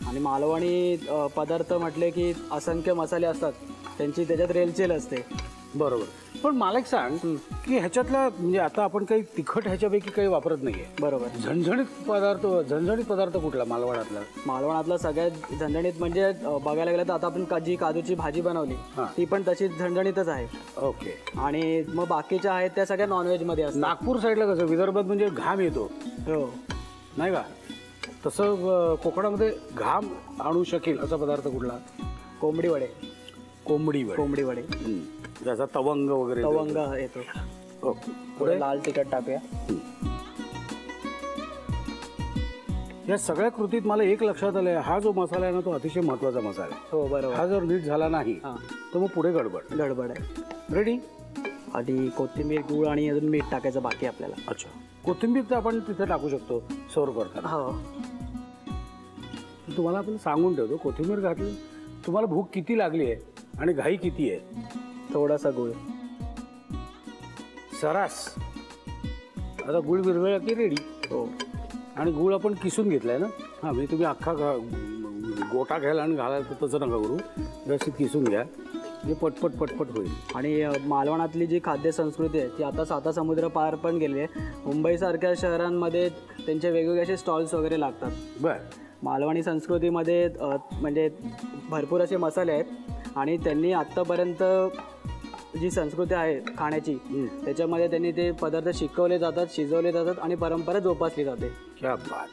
आणि मालवणी पदार्थ म्हटले की असंख्य मसाले असतात, त्यांची त्याच्यात रेलचेल असते. बरोबर. पण मला एक सांग की ह्याच्यातला म्हणजे आता आपण काही तिखट ह्याच्यापैकी काही वापरत नाहीये. बरोबर. झणझणीत पदार्थ कुठला मालवणातला? मालवणातला सगळ्यात झणझणीत म्हणजे बघायला गेलं तर आता आपण काजूची भाजी बनवली ती पण तशीच झणझणीतच आहे. ओके. आणि मग बाकीच्या आहेत त्या सगळ्या नॉनव्हेजमध्ये असतात. नागपूर साईडला कसं विदर्भात म्हणजे घाम येतो, हो नाही का? तसं कोकणामध्ये घाम आणू शकेल असा पदार्थ कुठला? कोंबडी वडे. कोंबडी वडे जसा तवंग वगैरे तवंग येतो. ओके. पुढे लाल तिखट टाकूया. या सगळ्या कृतीत मला एक लक्षात आलंय, हा जो मसाला आहे ना तो अतिशय महत्वाचा मसाला आहे. हो बरोबर. हा जर नीट झाला नाही तर मग पुढे गडबड आहे. रेडी. आणि कोथिंबीर, गूळ आणि अजून मीठ टाकायचं बाकी आपल्याला. अच्छा. कोथिंबीर तर आपण तिथे टाकू शकतो सर्व करताना. हो. तुम्हाला आपण सांगून ठेवतो, कोथिंबीर घातली तुम्हाला भूक किती लागली आहे आणि घाई किती आहे. थोडासा गूळ सरास. आता गूळ विरघळला की रेडी. हो. आणि गूळ आपण किसून घेतलाय ना. हां म्हणजे तुम्ही अख्खा गोटा घ्यायला आणि घालायला तर तसं नका करू, व्यवस्थित किसून घ्या म्हणजे पटपट होईल. आणि मालवणातली जी खाद्य संस्कृती आहे ती आता 7 समुद्र पार पण गेली आहे. मुंबईसारख्या शहरांमध्ये त्यांचे वेगवेगळे असे स्टॉल्स वगैरे लागतात. बरं. मालवणी संस्कृतीमध्ये म्हणजे भरपूर असे मसाले आहेत आणि त्यांनी आत्तापर्यंत जी संस्कृती आहे खाण्याची त्याच्यामध्ये त्यांनी ते पदार्थ शिकवले जातात, शिजवले जातात आणि परंपरा जोपासली जाते. क्या बात.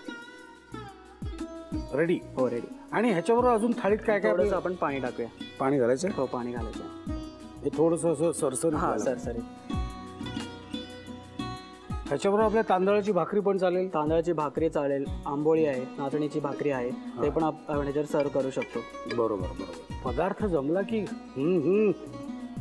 रेडी. हो रेडी. आणि ह्याच्याबरोबर अजून थाळीत काय काय? थोडंसं आपण पाणी टाकूया. पाणी घालायचं? हो पाणी घालायचं. हे थोडंसं असं सरसरी. हां सरसरी. ह्याच्याबरोबर आपल्या तांदळाची भाकरी पण चालेल? तांदळाची भाकरी चालेल, आंबोळी आहे, नाचणीची भाकरी आहे, ते पण आपण ह्याच्यावर सर्व करू शकतो. बरोबर. पदार्थ जमला की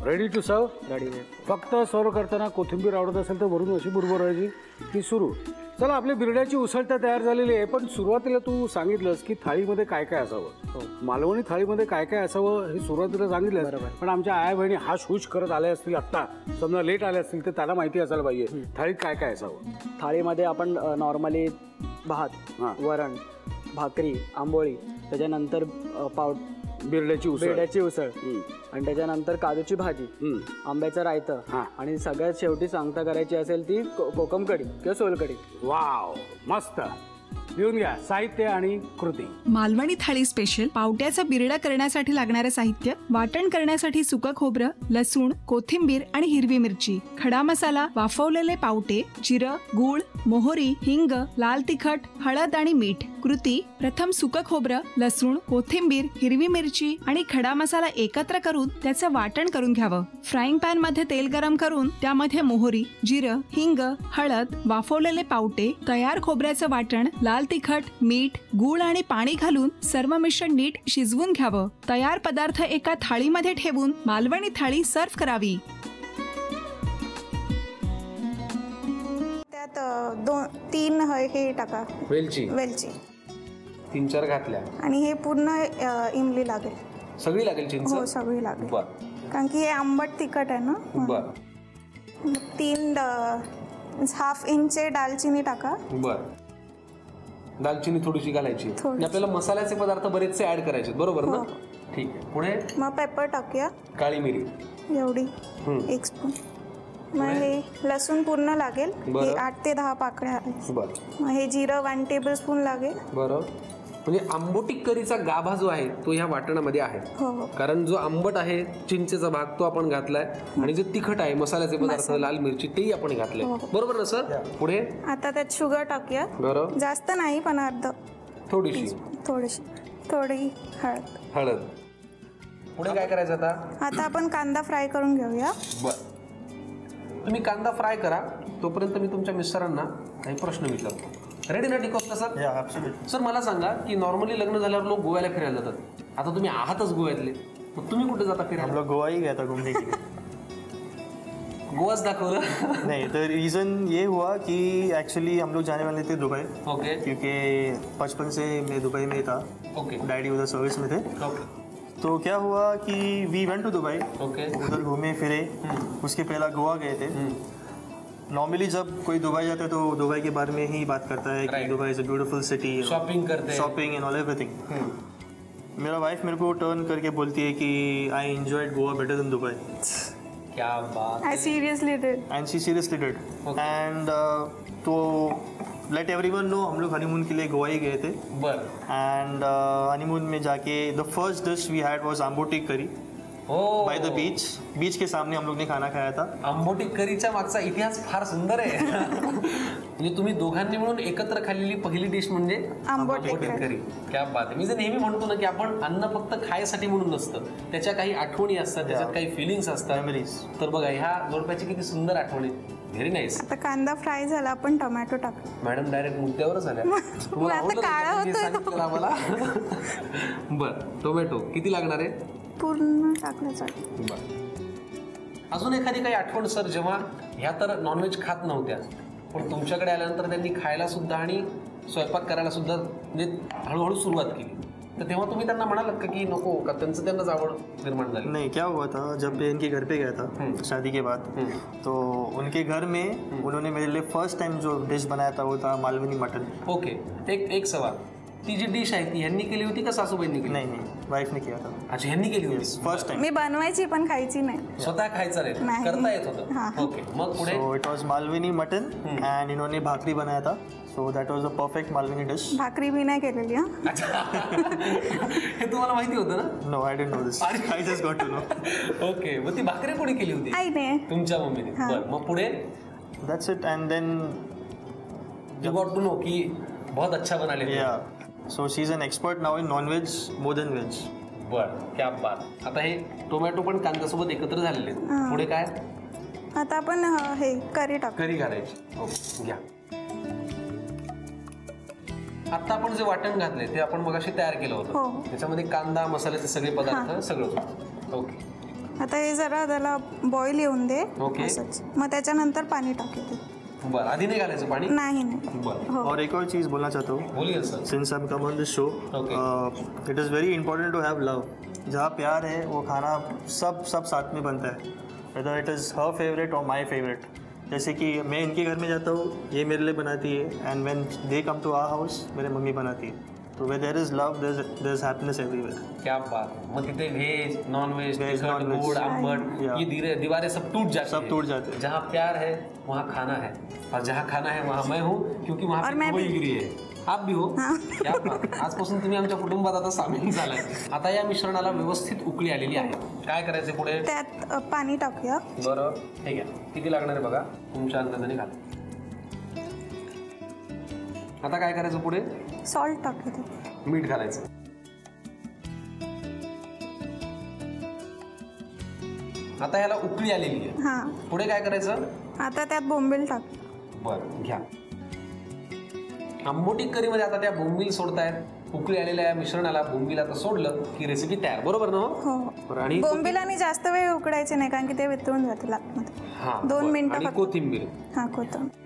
रेडी टू सर्व. रेडी. फक्त सर्व करताना कोथिंबीर आवडत असेल तर वरून अशी बुरबुरायची की सुरू. चला, आपली बिरड्याची उसळ तर तयार झालेली आहे. पण सुरुवातीला तू सांगितलंस की थाळीमध्ये काय काय असावं. हो. मालवणी थाळीमध्ये काय काय असावं हे सुरुवातीला सांगितलं. बरोबर. पण आमच्या आया बहिणी हाश हुश करत आल्या असतील, आत्ता समजा लेट आल्या असतील तर त्यांना माहिती असायला पाहिजे थाळीत काय काय असावं. थाळीमध्ये आपण नॉर्मली भात, वरण, भाकरी, आंबोळी, त्याच्यानंतर बिरड्याची उसळ आणि त्याच्यानंतर काजूची भाजी, आंब्याचं रायतं आणि सगळ्यात शेवटी सांगता करायची असेल ती कोकम कढी किंवा सोलकढी. वाव, मस्त. लिहून घ्या साहित्य आणि कृती. मालवणी थाळी स्पेशल. पावट्याचा बिरडा करण्यासाठी लागणारे साहित्य: वाटण करण्यासाठी सुकं खोबरं, लसूण, कोथिंबीर आणि हिरवी मिरची, खडा मसाला, वाफवलेले पावटे, जिरं, गूळ, मोहरी, हिंग, लाल तिखट, हळद आणि मीठ. कृती: प्रथम सुकं खोबरं, लसूण, कोथिंबीर, हिरवी मिरची आणि खडा मसाला एकत्र करून त्याचं वाटण करून घ्यावं. फ्राईंग पॅन मध्ये तेल गरम करून त्यामध्ये मोहरी, जिरं, हिंग, हळद, वाफवलेले पावटे, तयार खोबऱ्याचं वाटण, लाल तिखट, मीठ, गूळ आणि पाणी घालून सर्व मिश्रण नीट शिजवून घ्यावं. तयार पदार्थ एका थाळीमध्ये ठेवून मालवणी थाळी सर्व्ह करावी. त्यात 2-3 हे टाका. वेलची 3-4 घातल्या. आणि हे पूर्ण इमली लागेल. सगळी लागेल चिंच? हो सगळी लागेल. कारण की हे आंबट तिखट आहे ना. 1/2 इंच दालचिनी टाका. दालचिनी थोडीशी घालायची. आपल्याला मसाल्याचे पदार्थ बरेचसे ऍड करायचे, बरोबर ना? ठीक आहे. पुढे मग पेपर टाकूया. काळी मिरी एवढी 1 स्पून. मग हे लसूण पूर्ण लागेल. हे 8 ते 10 पाकळ्या. मग हे जिरं 1 टेबलस्पून लागेल. बरोबर. म्हणजे आंबोटी करीचा गाभा जो आहे तो ह्या वाटणामध्ये आहे. कारण जो आंबट आहे चिंचेचा भाग तो आपण घातलाय आणि जो तिखट आहे मसाल्याचे पदार्थ, लाल मिरची, तेही आपण घातले. बरोबर ना सर? पुढे आता त्यात शुगर टाकूया. बरोबर. जास्त नाही पण अर्ध. थोडी हळद. पुढे काय करायचं आता? आता आपण कांदा फ्राय करून घेऊया. तुम्ही कांदा फ्राय करा, तोपर्यंत मी तुमच्या मिस्टरांना काही प्रश्न विचारतो. रेडी ना टिकॉफला सर? सर मला सांगा की नॉर्मली लग्न झाल्यावर लोक गोव्याला फिरायला जातात. आता तुम्ही आहातच गोव्यातले, मग तुम्ही कुठे जाता फिरायला? हम लोग गोवा ही गया था घूमने के लिए. गोवाच दाखवलं? नहीं, तो रीज़न ये हुआ कि एक्चुअली हम लोग जाने वाले थे दुबई. ओके. क्योंकि बचपन से मैं दुबई में था. ओके. डैडी उधर सर्विस में थे. ओके. तो क्या हुआ कि we went to Dubai. Okay. उधर घूमे फिरे. उसके पहला गोवा गए थे. नॉर्मली जब कोई दुबई जाता है तो दुबई के बारे में ही बात करता है कि Right. Dubai is a beautiful city, shopping करते हैं। Shopping end all everything. मेरा वाइफ मेरे को टर्न करके बोलती है कि I enjoyed Goa better than Dubai, क्या बात I seriously did. End she seriously did. End तो लेट एवरीवन नो हम लोग हनीमून के लिए गोवा ही गए थे। बर एंड हनीमून में जाके the first dish we had was आंबोटी करी हो बाय द बीच के सामने हम लोग ने खाना खाया था। आंबोटी करीच्या मागचा इतिहास फार सुंदर आहे म्हणजे तुम्ही दोघांनी मिळून एकत्र खाल्लेली पहिली डिश म्हणजे आंबोटी करी. क्या बात आहे. मी जे नेहमी म्हणतो ना की आपण अन्न फक्त खायसाठी म्हणून नसतं, त्याच्या काही आठवणी असतात, त्याच्यात काही फिलिंग्स असतात, मेमरीज. तर बघा ह्या जोडप्याची किती सुंदर आठवणी. Very nice. आता कांदा फ्राय झाला, आपण टोमॅटो टाकू. मॅडम डायरेक्ट मुद्द्यावरच आल्या. तुम्हाला आता आवडलं काळं का? जे होतंय. सांगितलं आम्हाला. बर टोमॅटो किती लागणार आहे? पूर्ण टाकण्याचं. बर अजून एखादी काही आठवण सर, जेव्हा ह्या तर नॉनव्हेज खात नव्हत्या पण तुमच्याकडे आल्यानंतर त्यांनी खायला सुद्धा आणि स्वयंपाक करायला सुद्धा म्हणजे हळूहळू सुरुवात केली, तर तेव्हा तुम्ही त्यांना म्हणालात का की नको, का त्यांचं त्यांनाच आवड निर्माण झाली? नहीं, क्या हुआ था जब मैं इनके घर पे गया था शादी के बाद, तो उनके घर में उन्होंने मेरे लिए फर्स्ट टाइम जो डिश बनाया था वो था मालवनी मटन। ओके, एक सवाल, ती जी डिश आहे ती ह्यांनी केली होती का सासूबाईंनी केली? नहीं, वाइफ ने किया था अच्छा, ह्यांनी केली होती. First time. मी बनवायची पण खायची नाही. स्वतः खायचं नाही, नाही. करता येत हां. होतं. ओके, मग पुढे? सो इट वाज मालवनी मटन एंड इन्होंने भाकरी बनाया था, so that was a perfect Malvani dish. भाकरी भी नाही केलेली. हा अच्छा हे तुम्हाला माहिती होतं ना? No, I didn't know this, I just got to know. Okay, मग ती भाकरी कोणी केली होती? आईने. तुमच्या मम्मीने. बरं, मग पुढे? That's it. And then you got to know की बहुत अच्छा बना लेते. Yeah, so she is an expert now in non veg more than veg. बर, क्या बात. आता हे टोमॅटो पण कांद्यासोबत एकत्र झालेले आहेत. पुढे काय? आता आपण हे करी टाकू. करी घालायची. ओके, घ्या. आता आपण जे वाटण घातले ते आपण मगाशी तयार केलं होतं. हो. त्याच्यामध्ये कांदा, मसाल्याचे सगळे पदार्थ सगळं होतं. ओके, आता हे जरा त्याला बॉईल येऊन दे. ओके. असंच. मग त्याच्यानंतर पाणी टाकू. बरं, आधी नाही घालायचं पाणी? नाही नाही. बरं, और एक और चीज़ बोलना चाहता हूँ, बोलिए sir. Since I am come on this show, Okay. It is very important to have love. जहाँ प्यार है वो खाना सब साथ में बनता है, whether it is her favourite और माई फेवरेट। जैसे कि मैं इनके घर में जाता हूँ, ये मेरे लिए बनाती है, and when they come to our house मेरे मम्मी बनाती है। तो वे there is love, there is happiness everywhere. क्या बात. मग तिथे veg, non veg, Veg, non-veg. गुड़, आंबट, Yeah. ये दीवारें सब टूट जाती हैं. जहाँ प्यार है वहाँ खाना है, और जहाँ खाना है वहाँ मैं हूँ, क्योंकि वहाँ और पे मैं भी. खवईगिरी है. आप भी हो. क्या बात. आजपासून तुम्ही आमच्या कुटुंबात आता सामील झालाय. आता या मिश्रणाला व्यवस्थित उकळी आलेली आहे. काय करायचं पुढे? त्यात पाणी टाकूया. बरं, ठीक आहे. किती लागणार आहे बघा, तुमच्या अंदाजाने घाला. आता काय करायचं पुढे? सॉल्ट टाकूया. मीठ घालायचं. आता याला उकळी आलेली आहे. हा, पुढे काय करायचं? आता त्यात बोंबील टाक. बरं, घ्या. आंबोटी करीमध्ये आता त्या बोंबील सोडतायत. उकळी आलेल्या या मिश्रणाला बोंबील आता सोडलं की रेसिपी तयार, बरोबर ना? हो. बरं, आणि बोंबिलाने जास्त वेळ उकडायचे नाही, कारण की ते वितळून जातील आतमध्ये. हा, 2 बरं. मिनिटं आणि फक्त. कोथिंबीर. हा, कोथिंबीर.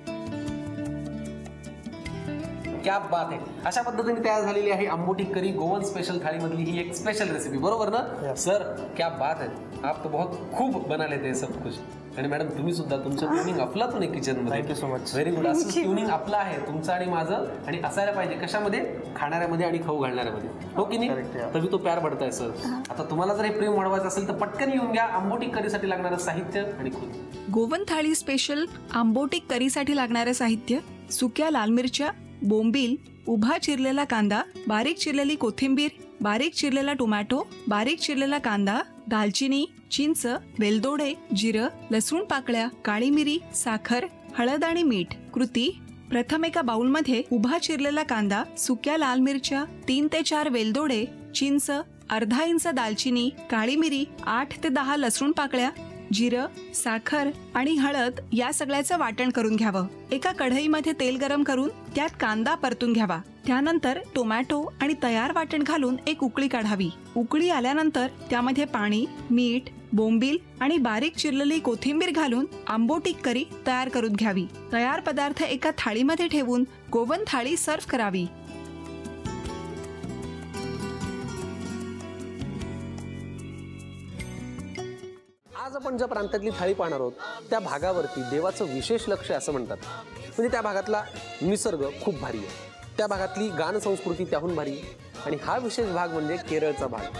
क्या बात आहे. अशा पद्धतीने तयार झालेली आहे आंबोटी करी, गोवन स्पेशल थाळीमधली ही एक स्पेशल रेसिपी, बरोबर ना सर? क्या बात है. आप तो बहुत खूप बना लेते हैं सब कुछ. आणि मॅडम तुम्ही सुद्धा तुमचं ट्युनिंग अफलातून आहे किचन मध्ये. Thank you so much. Very good. असं ट्युनिंग आपलं आहे तुमचं आणि माझं, आणि असायला पाहिजे कशामध्ये? खाणाऱ्यामध्ये आणि खाऊ घालणाऱ्यामध्ये, हो की नाही? तभी तो प्यार बढ़ता है सर. आता तुम्हाला जर हे प्रेम वाढवायचं असेल तर पटकन येऊन घ्या. आंबोटी करीसाठी लागणारं साहित्य आणि खूप. गोवन थाळी स्पेशल आंबोटी करीसाठी लागणारे साहित्य: सुक्या लाल मिरच्या, बोंबील, उभा चिरलेला कांदा, बारीक चिरलेली कोथिंबीर, बारीक चिरलेला टोमॅटो, बारीक चिरलेला कांदा, दालचिनी, चिंच, वेलदोडे, जिरं, लसूण पाकळ्या, काळी मिरी, साखर, हळद आणि मीठ. कृती: प्रथम एका बाउलमध्ये उभा चिरलेला कांदा, सुक्या लाल मिरच्या, 3 ते 4 वेलदोडे, चिंच, अर्धा इंच दालचिनी, काळी मिरी, 8 ते 10 लसूण पाकळ्या, जिरं, साखर आणि हळद या सगळ्याचं वाटण करून घ्यावं. एका कढईमध्ये तेल गरम करून त्यात कांदा परतून घ्यावा. त्यानंतर टोमॅटो आणि तयार वाटण घालून एक उकळी काढावी. उकळी आल्यानंतर त्यामध्ये पाणी, मीठ, बोंबील आणि बारीक चिरलेली कोथिंबीर घालून आंबोटी करी तयार करून घ्यावी. तयार पदार्थ एका थाळीमध्ये ठेवून गोवन थाळी सर्व्ह करावी. आज आपण ज्या प्रांतातली थाळी पाहणार आहोत त्या भागावरती देवाचं विशेष लक्ष आहे असं म्हणतात. म्हणजे त्या भागातला निसर्ग खूप भारी आहे, त्या भागातली गान संस्कृती त्याहून भारी, आणि हा विशेष भाग म्हणजे केरळचा भाग.